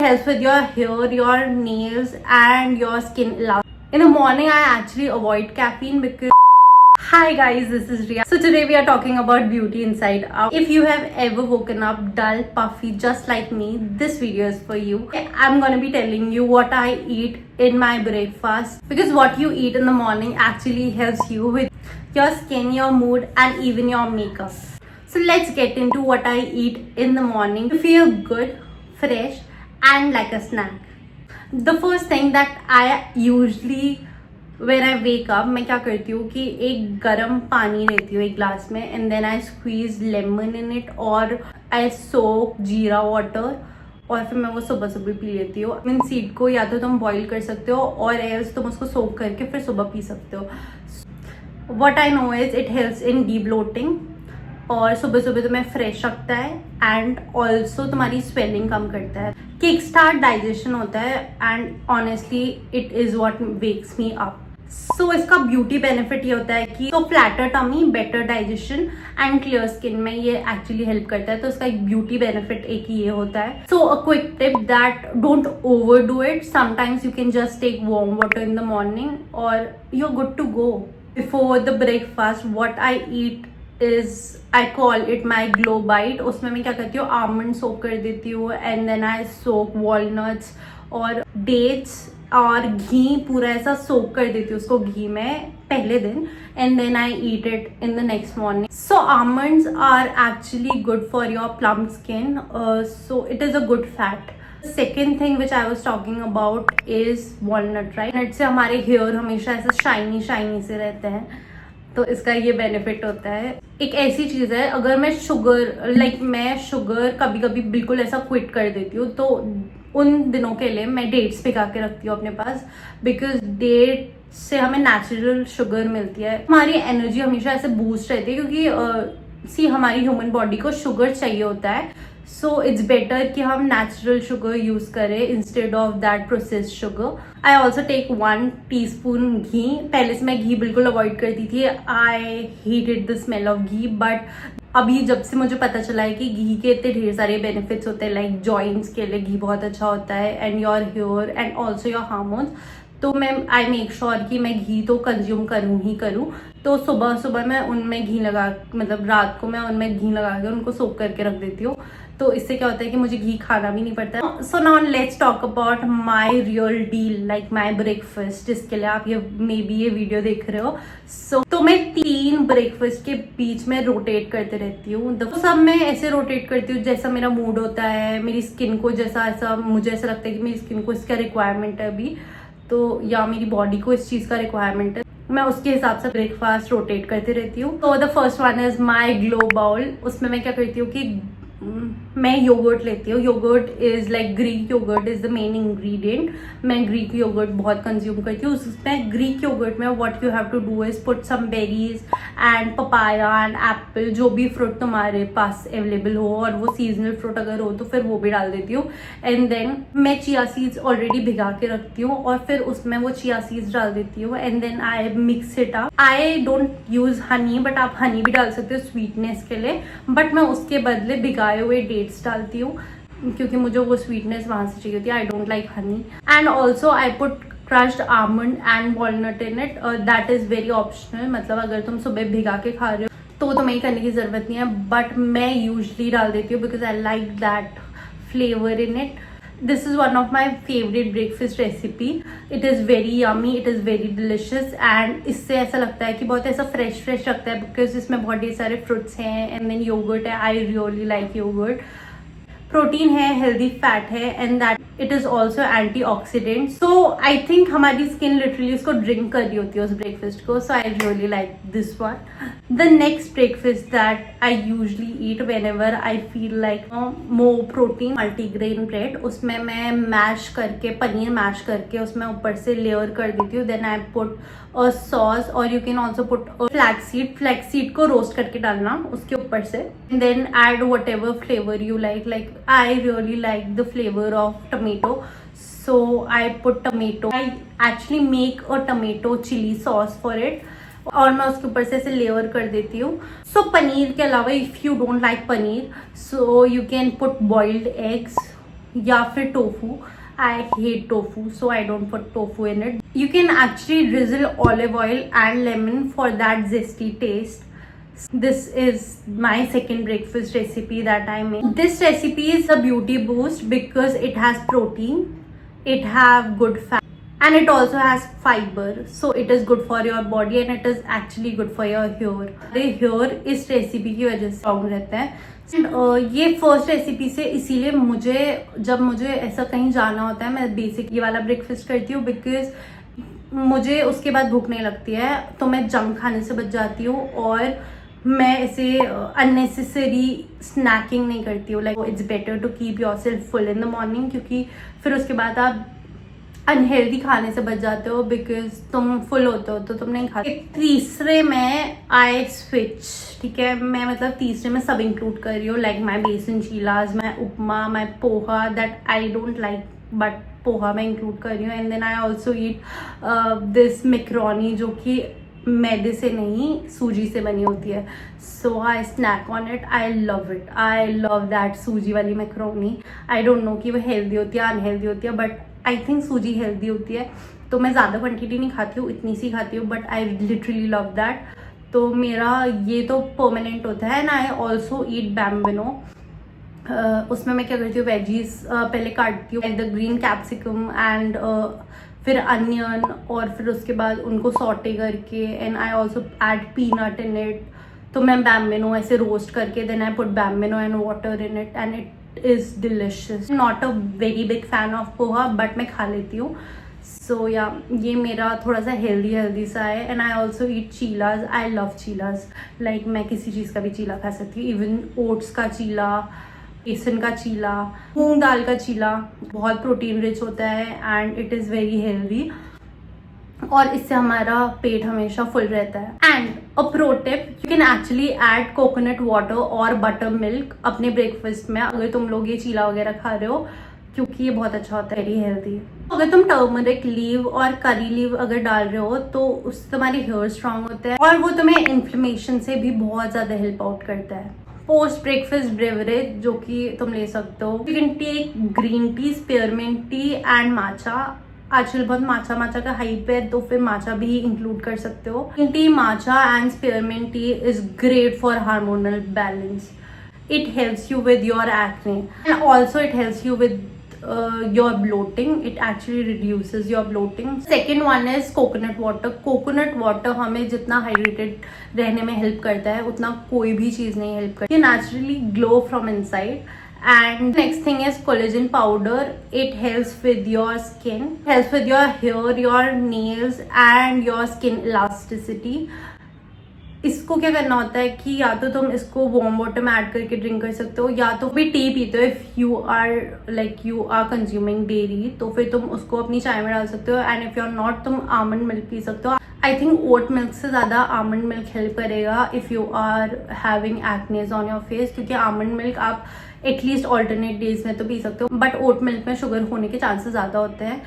helps with your hair, your nails and your skin. In the morning I actually avoid caffeine because hi guys, this is Riya. So today we are talking about beauty inside out. If you have ever woken up dull, puffy just like me, this video is for you. I'm gonna be telling you what I eat in my breakfast, because what you eat in the morning actually helps you with your skin, your mood and even your makeup. So let's get into what I eat in the morning to feel good, fresh and like a snack. The first thing that I usually when I wake up, मैं क्या करती हूँ कि एक गर्म पानी लेती हूँ एक ग्लास में, and then I squeeze lemon in it और आई सोक जीरा वाटर और फिर मैं वो सुबह सुबह पी लेती हूँ. इन सीड को या तो तुम बॉईल कर सकते हो और एल्स तुम उसको सोक करके फिर सुबह पी सकते हो. What I know is it helps in the bloating और सुबह सुबह तुम्हें फ्रेश रखता है एंड ऑल्सो तुम्हारी स्वेलिंग कम करता है. किक स्टार्ट डाइजेशन होता है and honestly it is what wakes me up. So इसका ब्यूटी बेनिफिट ये होता है कि तो flatter tummy, better digestion and clear skin में ये एक्चुअली हेल्प करता है. तो इसका एक ब्यूटी बेनिफिट एक ये होता है. So a quick tip that don't overdo it. Sometimes you can just take warm water in the morning और you are good to go. Before the breakfast what I eat is I call it my glow bite. उसमें मैं क्या करती हूँ, almond सोक कर देती हूँ and then I soak walnuts और डेट्स और घी पूरा ऐसा सोक कर देती हूँ उसको घी में पहले दिन and then I eat it in the next morning. So almonds are actually good for your plump skin, so it is a good fat. Second thing which I was talking about is walnut. Right, nut से हमारे hair हमेशा ऐसा shiny shiny से रहते हैं, तो इसका ये बेनिफिट होता है. एक ऐसी चीज है, अगर मैं शुगर मैं शुगर कभी कभी बिल्कुल ऐसा क्विट कर देती हूँ तो उन दिनों के लिए मैं डेट्स भिगा के रखती हूँ अपने पास, बिकॉज डेट से हमें नेचुरल शुगर मिलती है. हमारी एनर्जी हमेशा ऐसे बूस्ट रहती है क्योंकि हमारी ह्यूमन बॉडी को शुगर चाहिए होता है. सो इट्स बेटर कि हम नेचुरल शुगर यूज करें instead of that processed sugar. I also take 1 teaspoon ghee. पहले से मैं घी बिल्कुल अवॉइड करती थी. I hated the smell of ghee, but अभी जब से मुझे पता चला है कि घी के इतने ढेर सारे बेनिफिट्स होते हैं, लाइक जॉइंट्स के लिए घी बहुत अच्छा होता है and your hair and also your hormones, तो मैं आई मेक श्योर कि मैं घी तो कंज्यूम करूँ ही करूँ. तो सुबह सुबह मैं उनमें घी लगा रात को मैं उनमें घी लगा के उनको सोक करके रख देती हूँ. तो इससे क्या होता है कि मुझे घी खाना भी नहीं पड़ता है. So now let's talk about my real deal, like my breakfast, जिसके लिए आप ये मे बी ये वीडियो देख रहे हो. सो तो मैं 3 ब्रेकफास्ट के बीच में रोटेट करते रहती हूँ. तो सब मैं ऐसे रोटेट करती हूँ जैसा मेरा मूड होता है, मेरी स्किन को जैसा ऐसा मुझे ऐसा लगता है कि मेरी स्किन को इसका रिक्वायरमेंट है अभी, तो या मेरी बॉडी को इस चीज का रिक्वायरमेंट है, मैं उसके हिसाब से ब्रेकफास्ट रोटेट करती रहती हूँ. तो the first one is my glow bowl. उसमें मैं क्या करती हूँ कि मैं योगर्ट लेती हूँ. Yogurt is like Greek yogurt is the main ingredient. मैं ग्रीक योगर्ट बहुत कंज्यूम करती हूँ. उसमें ग्रीक योगर्ट में what you have to do is put some berries and papaya and apple, जो भी फ्रूट तुम्हारे पास अवेलेबल हो, और वो सीजनल फ्रूट अगर हो तो फिर वो भी डाल देती हूँ. एंड देन मैं चिया सीड्स ऑलरेडी भिगा के रखती हूँ और फिर उसमें वो चिया सीड्स डाल देती हूँ and then I mix it up. I don't use honey, but आप हनी भी डाल सकते हो स्वीटनेस के लिए, बट मैं उसके बदले भिगाए हुए डेट्स डालती हूँ क्योंकि मुझे वो स्वीटनेस वहां से चाहिए होती है. आई don't like Honey. And also I put crushed almond and walnut in it. That is very optional, मतलब अगर तुम सुबह भिगा के खा रहे हो तो तुम्हें करने की जरूरत नहीं है, बट मैं यूजली डाल देती हूँ because I like that flavour in it. This is one of my favorite breakfast recipe. It is very yummy, it is very delicious and इससे ऐसा लगता है कि बहुत ऐसा fresh लगता है because इसमें बहुत ढेर सारे fruits हैं and then yogurt है. I really like yogurt. Protein है, हेल्दी फैट है and that it is also antioxidant. So I think हमारी स्किन लिटरली उसको ड्रिंक कर रही होती है उस ब्रेकफास्ट को. So I really like this one. The next breakfast that I usually eat whenever I feel like more protein, multigrain bread. उसमें मैं मैश करके पनीर मैश करके उसमें ऊपर से लेयर कर देती हूँ. Then I put a sauce और you can also put flaxseed. Flaxseed को रोस्ट करके डालना उसके ऊपर से. Then add whatever flavour you like I really like the flavor of tomato, so I put tomato. I actually make a tomato chili sauce for it और मैं उसके ऊपर से ऐसे लेयर कर देती हूँ. सो पनीर के अलावा if you don't like paneer, so you can put boiled eggs या फिर tofu. I hate tofu, so I don't put tofu in it. You can actually drizzle olive oil and lemon for that zesty taste. This is my second breakfast recipe that I make. This recipe is a beauty boost because it has protein, it have good fat, and it also has fiber. So it is good for your body and it is actually good for your hair. The hair इस recipe की वजह से strong रहता है. ये first recipe से इसीलिए जब मुझे ऐसा कहीं जाना होता है मैं बेसिक ये वाला ब्रेकफास्ट करती हूँ बिकॉज मुझे उसके बाद भूख नहीं लगती है, तो मैं जंक खाने से बच जाती हूँ और मैं ऐसे अननेसेसरी स्नैकिंग नहीं करती हूँ. Like it's better to keep yourself full in the morning, क्योंकि फिर उसके बाद आप अनहेल्दी खाने से बच जाते हो बिकॉज तुम फुल होते हो तो तुम नहीं खाते. तीसरे में आई स्विच, ठीक है, मैं मतलब तीसरे में सब इंक्लूड कर रही हूँ. Like my besan cheelas, my upma, my poha that I don't like but poha मैं इंक्लूड कर रही हूँ. And then I also eat this macaroni जो कि मैदे से नहीं सूजी से बनी होती है. So I snack on it. I love it. I love that sooji वाली मैक्रोनी. आई डोंट नो कि वो हेल्दी होती है अनहेल्दी होती है, बट आई थिंक सूजी हेल्दी होती है. तो मैं ज़्यादा क्वांटिटी नहीं खाती हूँ, इतनी सी खाती हूँ, but I literally love that. तो मेरा ये तो परमानेंट होता है. And I also eat Bambino. उसमें मैं क्या करती हूँ, वेजीज पहले काटती हूँ, द ग्रीन कैप्सिकम एंड फिर अनियन, और फिर उसके बाद उनको सॉटे करके, and I also add peanut in it. तो मैं बैम्बिनो ऐसे रोस्ट करके then I put Bambino and water in it and it is delicious. Not a very big fan of poha but मैं खा लेती हूँ. So yeah, ये मेरा थोड़ा सा हेल्दी सा है. And I also eat चीलाज. I love चीलाज. Like मैं किसी चीज़ का भी चीला खा सकती हूँ. Even ओट्स का चीला, बेसन का चीला, मूंग दाल का चीला बहुत प्रोटीन रिच होता है and it is very healthy और इससे हमारा पेट हमेशा फुल रहता है. And a pro tip, you can actually add coconut water और बटर मिल्क अपने ब्रेकफास्ट में अगर तुम लोग ये चीला वगैरह खा रहे हो, क्योंकि ये बहुत अच्छा होता है, वेरी हेल्दी. अगर तुम टर्मरिक लीव और करी लीव अगर डाल रहे हो तो उससे तुम्हारी हेयर स्ट्रांग होता है और वो तुम्हें इन्फ्लेमेशन से भी बहुत ज़्यादा हेल्प आउट करता है. पोस्ट ब्रेकफास्ट बेवरेज जो कि तुम ले सकते हो, you can take green tea, spearmint tea and matcha. आजकल बहुत माचा का हाइप है तो फिर माचा भी इंक्लूड कर सकते हो. Green tea, matcha and spearmint tea is great for hormonal balance. It helps you with your acne and also it helps you with your bloating. It actually reduces your bloating. Second one is coconut water. Coconut water हमें जितना hydrated रहने में help करता है उतना कोई भी चीज नहीं हेल्प करती. Naturally glow from inside. And next thing is collagen powder. It helps with your skin, helps with your hair, your nails and your skin elasticity. इसको क्या करना होता है कि या तो तुम इसको वार्म वाटर में ऐड करके ड्रिंक कर सकते हो या तो भी टी पीते हो. If you are consuming dairy तो फिर तुम उसको अपनी चाय में डाल सकते हो. And if you are not, तुम आमंड मिल्क पी सकते हो. आई थिंक ओट मिल्क से ज़्यादा आमंड मिल्क हेल्प करेगा if you are having acnes on your face, क्योंकि आमंड मिल्क आप एटलीस्ट ऑल्टरनेट डेज में तो पी सकते हो बट ओट मिल्क में शुगर होने के चांसेस ज़्यादा होते हैं.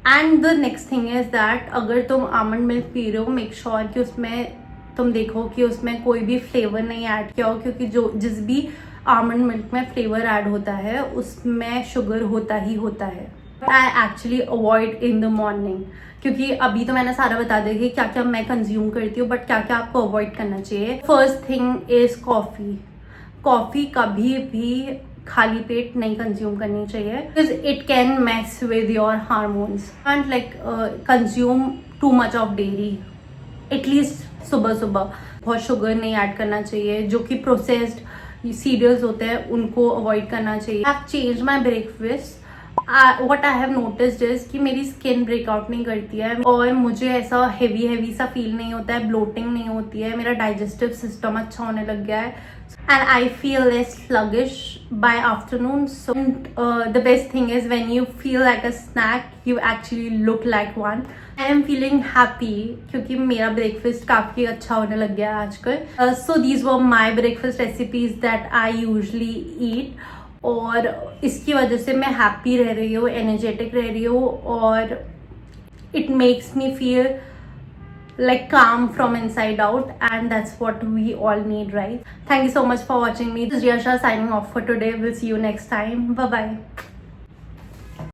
And the next thing is that अगर तुम आमंड मिल्क पी रहे हो, मेक श्योर कि उसमें तुम देखो कि उसमें कोई भी फ्लेवर नहीं ऐड किया हो, क्योंकि जिस भी आमंड मिल्क में फ्लेवर ऐड होता है उसमें शुगर होता ही होता है. I actually avoid in the morning, क्योंकि अभी तो मैंने सारा बता दिया कि क्या क्या मैं कंज्यूम करती हूँ बट क्या क्या आपको अवॉइड करना चाहिए. First thing is coffee. Coffee कभी भी खाली पेट नहीं कंज्यूम करनी चाहिए because it can mess with your hormones. And like consume too much of dairy, at least सुबह बहुत शुगर नहीं ऐड करना चाहिए. जो कि प्रोसेस्ड सीरियल्स होते हैं उनको अवॉइड करना चाहिए. I have change my breakfast. What I have noticed is कि मेरी स्किन ब्रेकआउट नहीं करती है और मुझे ऐसा हेवी सा फील नहीं होता है, ब्लोटिंग नहीं होती है, मेरा डाइजेस्टिव सिस्टम अच्छा होने लग गया है and I feel less sluggish by afternoon. So the best thing is when you feel like a snack, you actually look like one. I am feeling happy क्योंकि मेरा breakfast काफ़ी अच्छा होने लग गया है आजकल. So these were my breakfast recipes that I usually eat. और इसकी वजह से मैं हैप्पी रह रही हूँ, एनर्जेटिक रह रही हूँ और it makes me feel like calm from inside out, and that's what we all need, right? Thank you so much for watching me. This is Riya Shah signing off for today. We'll see you next time. Bye bye.